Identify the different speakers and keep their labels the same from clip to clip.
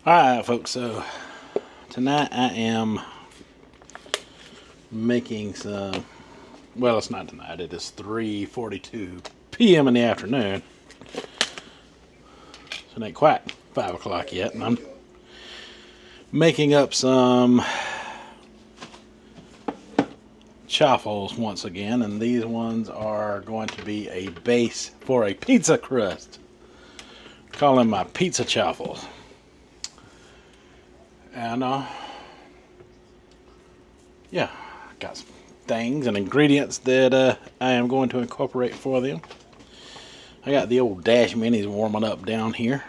Speaker 1: Alright folks, so tonight I am making some, well it's not tonight, it is 3:42 p.m. in the afternoon. So it ain't quite 5 o'clock yet, and I'm making up some Chaffels once again, and these ones are going to be a base for a pizza crust. Call them my pizza Chaffels. And yeah, got some things and ingredients that I am going to incorporate for them. I got the old Dash Minis warming up down here.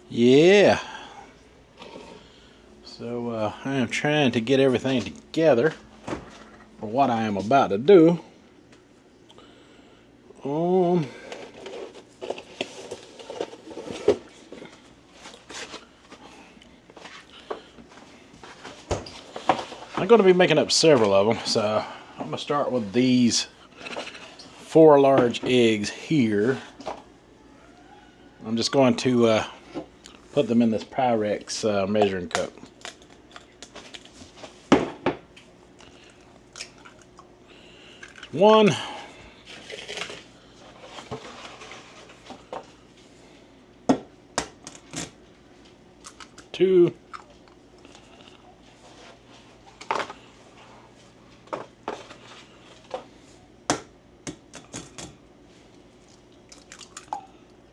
Speaker 1: Yeah. So I am trying to get everything together for what I am about to do. I'm going to be making up several of them, so I'm going to start with these 4 large eggs here. I'm just going to put them in this Pyrex measuring cup. One, two,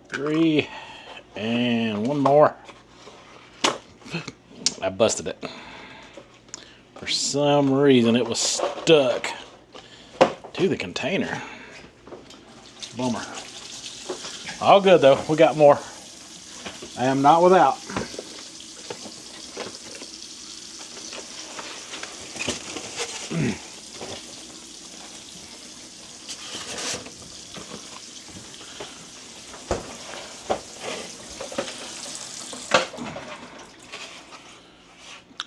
Speaker 1: three, and one more. I busted it. For some reason it was stuck to the container. Bummer. All good though, we got more. I am not without.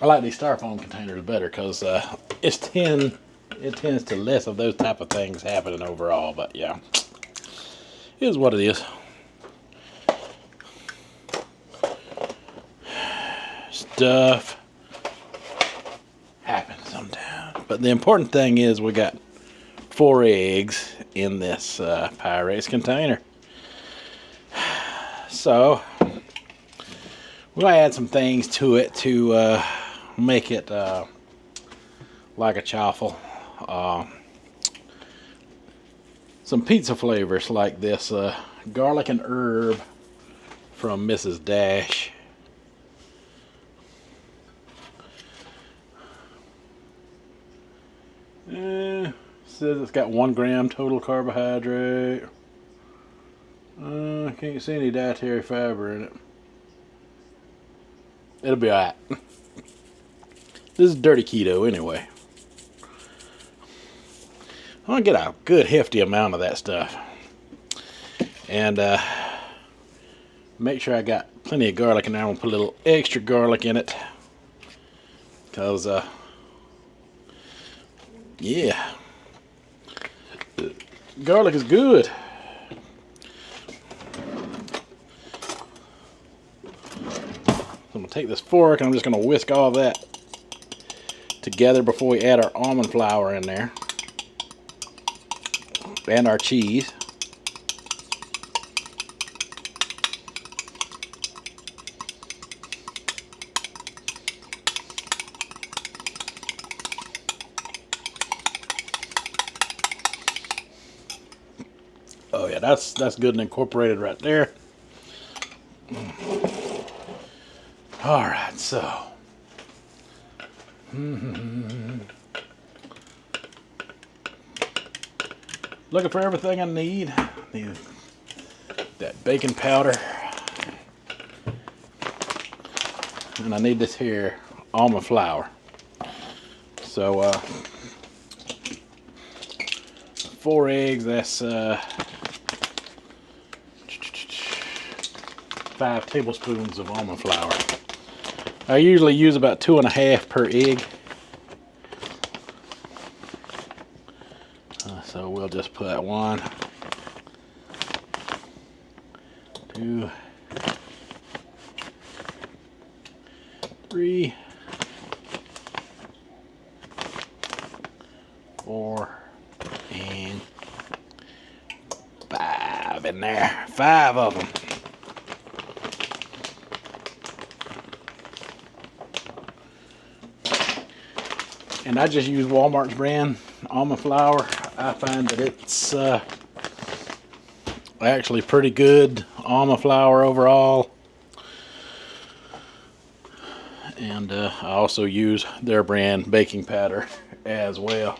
Speaker 1: I like these styrofoam containers better because it tends to less of those type of things happening overall. But yeah, it is what it is. Stuff happens sometimes. But the important thing is we got 4 eggs in this Pyrex container. So we're going to add some things to it to make it like a chaffle. Some pizza flavors like this garlic and herb from Mrs. Dash. Says it's got 1 gram total carbohydrate. Can't see any dietary fiber in it. It'll be alright. This is dirty keto anyway. I'm gonna get a good hefty amount of that stuff. And make sure I got plenty of garlic in there. I'm gonna put a little extra garlic in it. Because yeah. Garlic is good. So I'm gonna take this fork and I'm just gonna whisk all that together before we add our almond flour in there. And our cheese. Oh yeah, that's good and incorporated right there. All right, so looking for everything I need. Need that baking powder, and I need this here almond flour. So 4 eggs. That's 5 tablespoons of almond flour. I usually use about 2.5 per egg. So we'll just put 1, 2, 3, 4, and 5 in there. 5 of them. And I just use Walmart's brand almond flour. I find that it's actually pretty good almond flour overall. And I also use their brand baking powder as well.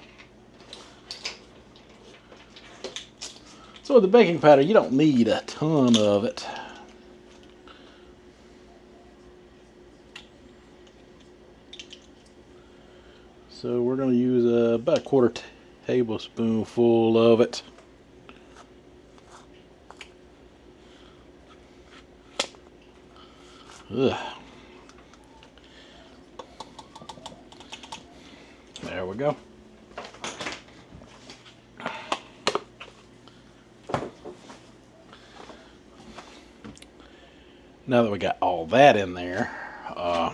Speaker 1: So with the baking powder, you don't need a ton of it. So we're going to use about a 1/4 tablespoonful of it. Ugh. There we go. Now that we got all that in there, I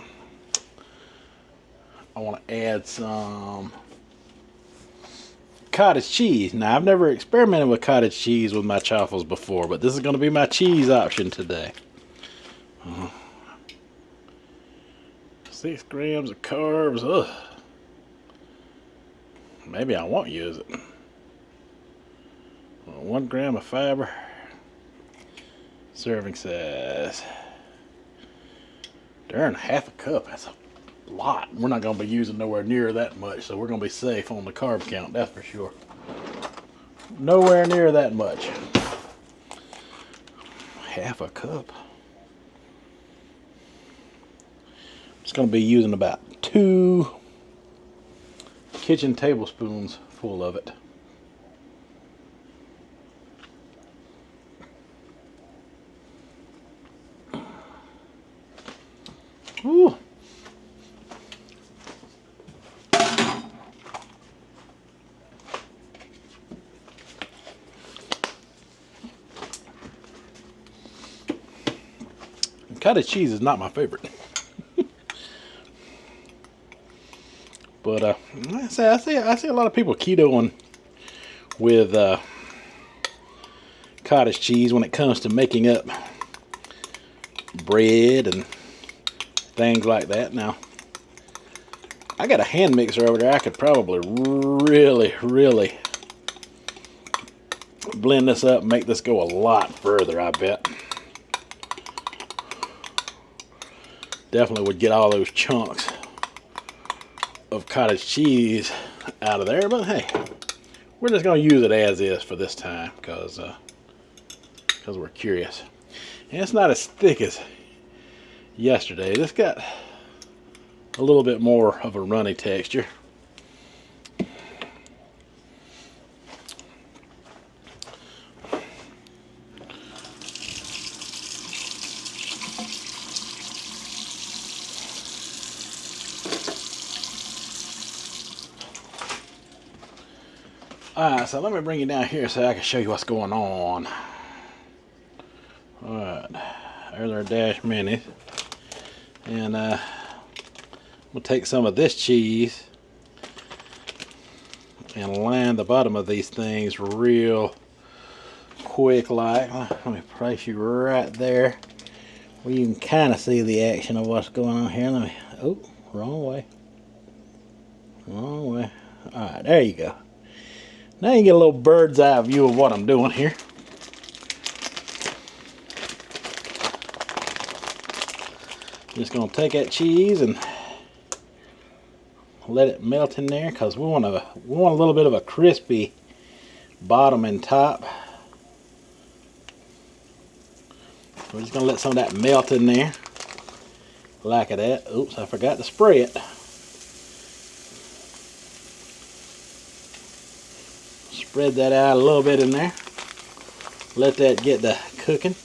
Speaker 1: want to add some cottage cheese. Now, I've never experimented with cottage cheese with my Chaffels before, but this is going to be my cheese option today. 6 grams of carbs. Ugh. Maybe I won't use it. 1 gram of fiber. Serving size. Darn, 1/2 cup. That's a lot. We're not going to be using nowhere near that much, so we're going to be safe on the carb count, that's for sure. Nowhere near that much. 1/2 cup. Just going to be using about 2 kitchen tablespoons full of it. Ooh. Cottage cheese is not my favorite. But I see a lot of people ketoing with cottage cheese when it comes to making up bread and things like that. Now, I got a hand mixer over there. I could probably really blend this up and make this go a lot further, I bet. Definitely would get all those chunks of cottage cheese out of there, but hey, we're just going to use it as is for this time because we're curious. And it's not as thick as yesterday. This got a little bit more of a runny texture. Alright, so let me bring you down here so I can show you what's going on. Alright, there's our Dash Minis. And we'll take some of this cheese and line the bottom of these things real quick like. Let me place you right there where you can kind of see the action of what's going on here. Let me, oh, wrong way. Wrong way. Alright, there you go. Now you get a little bird's eye view of what I'm doing here. Just gonna take that cheese and let it melt in there because we want a little bit of a crispy bottom and top. We're just gonna let some of that melt in there like that. Oops, I forgot to spray it. Spread that out a little bit in there. Let that get to cooking.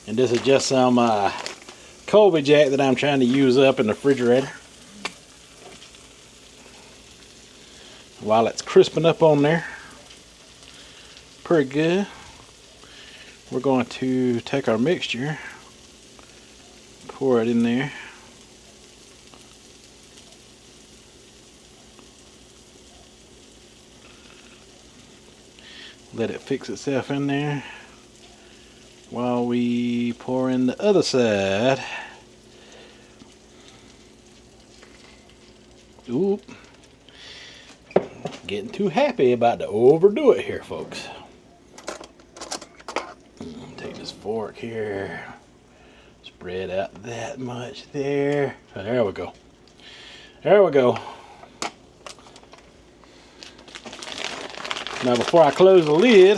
Speaker 1: And this is just some Colby Jack that I'm trying to use up in the refrigerator. While it's crisping up on there. Pretty good. we're going to take our mixture, pour it in there. Let it fix itself in there while we pour in the other side. Oop. Getting too happy about to overdo it here, folks. Take this fork here. Spread out that much there. There we go. There we go. Now before I close the lid,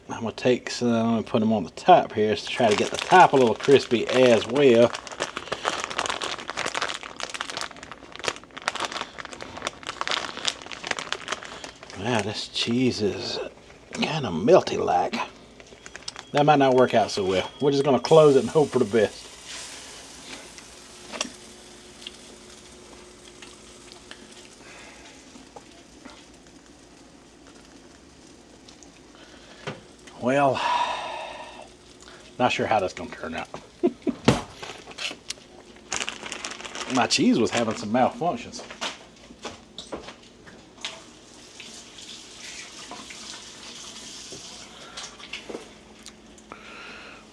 Speaker 1: I'm going to take some and put them on the top here to try to get the top a little crispy as well. Wow, this cheese is kind of melty like. That might not work out so well. We're just going to close it and hope for the best. Well, not sure how that's going to turn out. My cheese was having some malfunctions.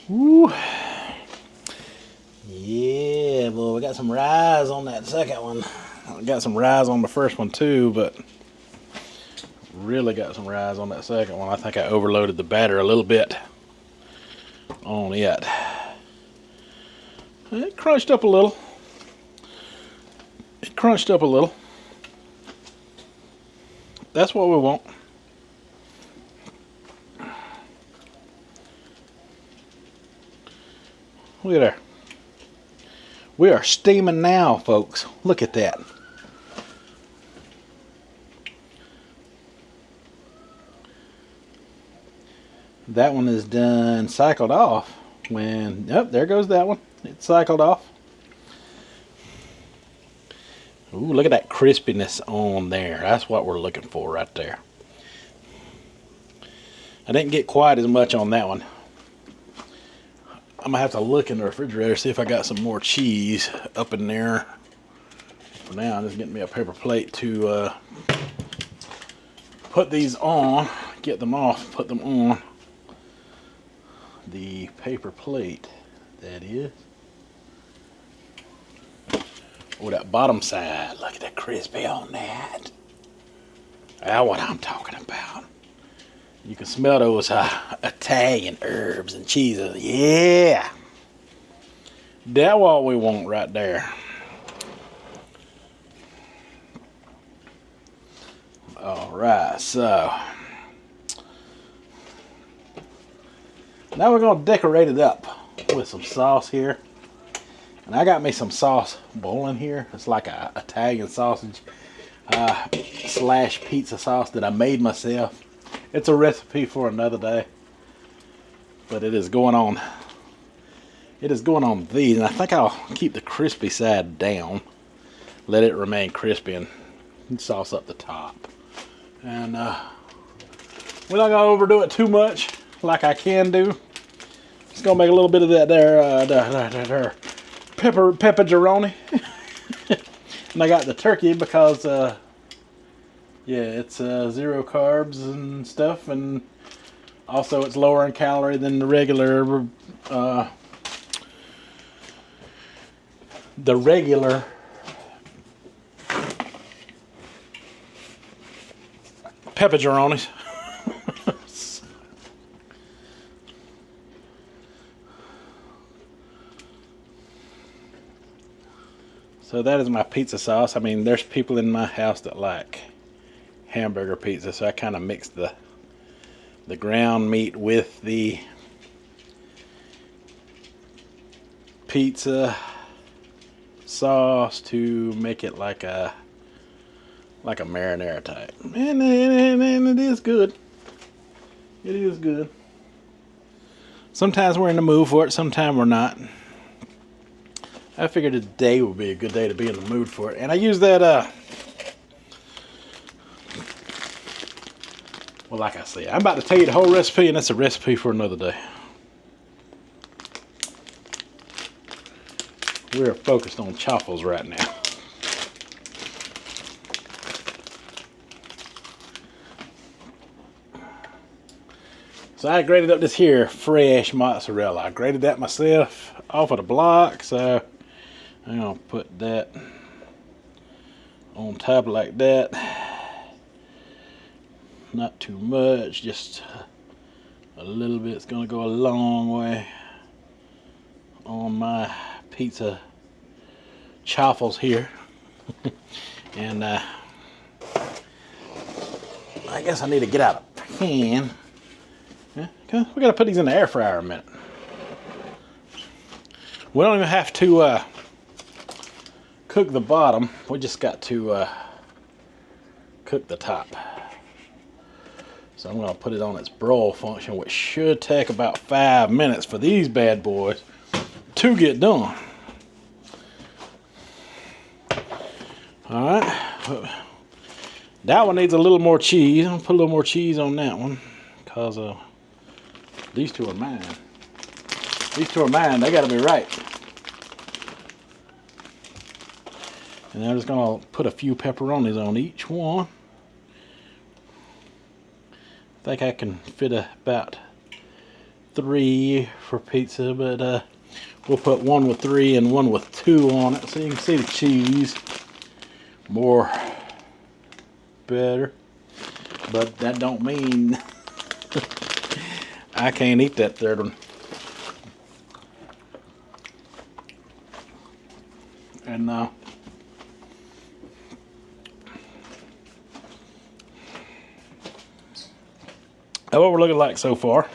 Speaker 1: Woo. Yeah, boy, we got some rise on that second one. I got some rise on the first one too, but really got some rise on that second one. I think I overloaded the batter a little bit on it. It crunched up a little. It crunched up a little. That's what we want. Look at there. We are steaming now, folks. Look at that. That one is done cycled off. When, yep, there goes that one. It's cycled off. Ooh, look at that crispiness on there. That's what we're looking for right there. I didn't get quite as much on that one. I'm gonna have to look in the refrigerator, see if I got some more cheese up in there. For now, I'm just getting me a paper plate to put these on, get them off, put them on the paper plate, that is. Oh, that bottom side, look at that crispy on that. That's what I'm talking about. You can smell those Italian herbs and cheeses. Yeah. That's what we want right there. Alright, so now we're going to decorate it up with some sauce here. And I got me some sauce boiling here. It's like a Italian sausage slash pizza sauce that I made myself. It's a recipe for another day. But it is going on. It is going on these. And I think I'll keep the crispy side down. Let it remain crispy and sauce up the top. And we're not going to overdo it too much like I can do. Just going to make a little bit of that there pepperoni. And I got the turkey because yeah, it's 0 carbs and stuff, and also it's lower in calorie than the regular pepperonis. So that is my pizza sauce. I mean, there's people in my house that like hamburger pizza, so I kind of mixed the ground meat with the pizza sauce to make it like a marinara type, and it is good. It is good. Sometimes we're in the mood for it, sometimes we're not. I figured today would be a good day to be in the mood for it. And I use that Well, like I said, I'm about to tell you the whole recipe, and that's a recipe for another day. We're focused on chaffles right now. So I grated up this here fresh mozzarella. I grated that myself off of the block, so I'm gonna put that on top like that. Not too much, just a little bit. It's gonna go a long way on my pizza chaffles here. And I guess I need to get out a pan. Yeah, we gotta put these in the air fryer a minute. We don't even have to cook the bottom. We just got to cook the top. So I'm gonna put it on its broil function, which should take about 5 minutes for these bad boys to get done. All right, that one needs a little more cheese. I'm gonna put a little more cheese on that one because these two are mine. These two are mine. They gotta be right. And I'm just gonna put a few pepperonis on each one. I think I can fit about 3 for pizza, but we'll put one with 3 and one with 2 on it, so you can see the cheese more better. But that don't mean I can't eat that third one. And that's what we're looking like so far.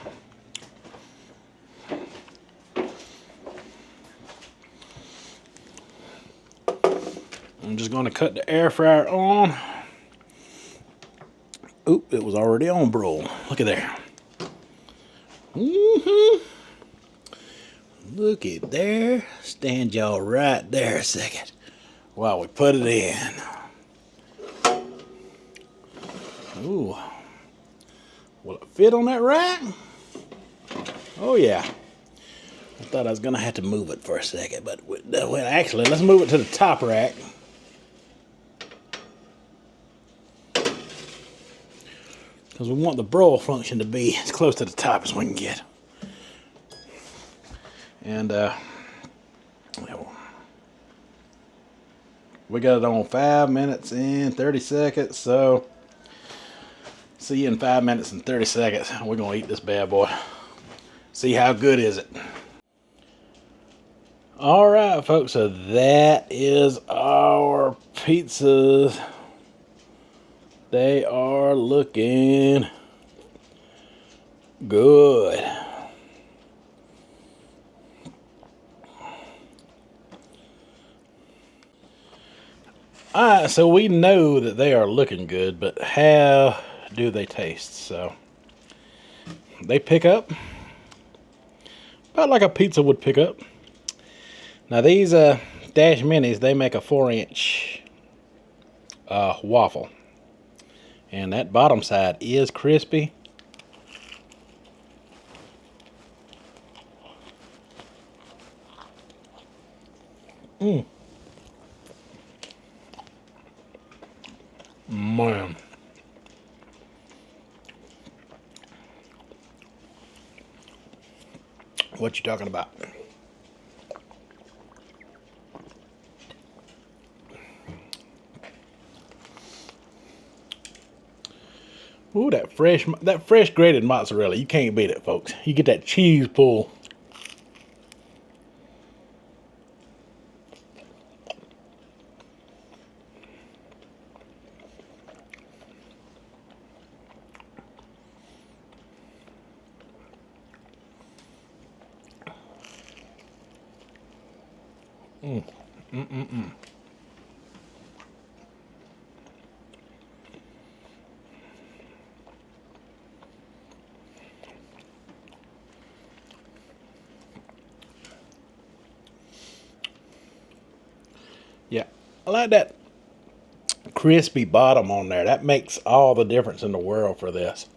Speaker 1: I'm just going to cut the air fryer on. Oop, it was already on broil. Look at there. Look at there. Stand y'all right there a second while we put it in. Ooh. Will it fit on that rack? Oh yeah. I thought I was gonna have to move it for a second, but well, actually, let's move it to the top rack. Because we want the broil function to be as close to the top as we can get. And we got it on 5 minutes and 30 seconds, so see you in 5 minutes and 30 seconds. We're gonna eat this bad boy. See how good is it. All right, folks, so that is our pizzas. They are looking good. Alright, so we know that they are looking good, but how do they taste? So they pick up about like a pizza would pick up. Now these Dash Minis, they make a 4-inch waffle. And that bottom side is crispy. Man. What you talking about? Ooh, that fresh grated mozzarella. You can't beat it, folks. You get that cheese pull. Yeah, I like that crispy bottom on there. That makes all the difference in the world for this.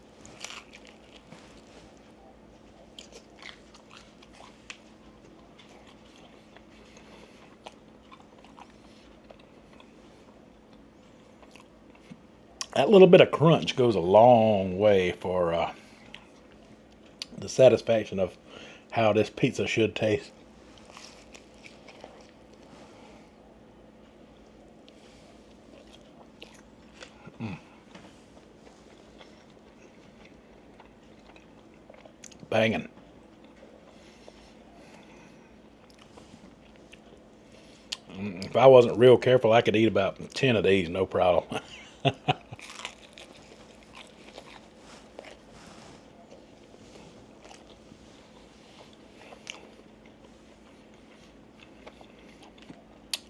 Speaker 1: That little bit of crunch goes a long way for the satisfaction of how this pizza should taste. Banging. If I wasn't real careful, I could eat about 10 of these, no problem.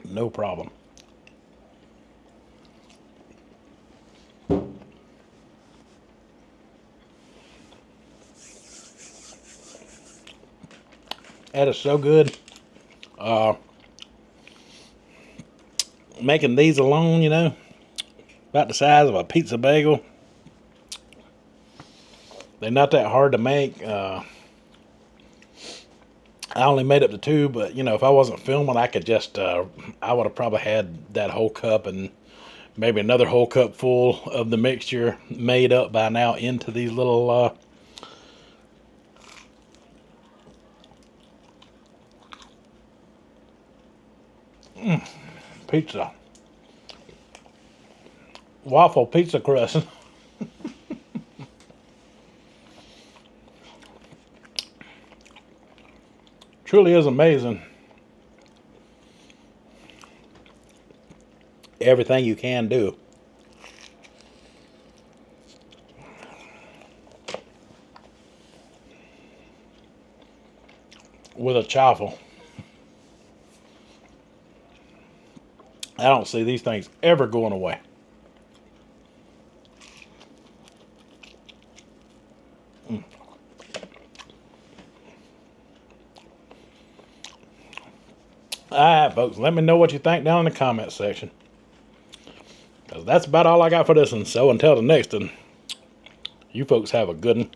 Speaker 1: No problem. That is so good. Making these alone, you know, about the size of a pizza bagel. They're not that hard to make. I only made up to 2, but you know, if I wasn't filming, I could just, I would have probably had that whole cup and maybe another whole cup full of the mixture made up by now into these little pizza. Waffle pizza crust. Truly is amazing. Everything you can do. With a chaffel. I don't see these things ever going away. Alright, folks, let me know what you think down in the comment section. Because that's about all I got for this one. So until the next one, you folks have a good one.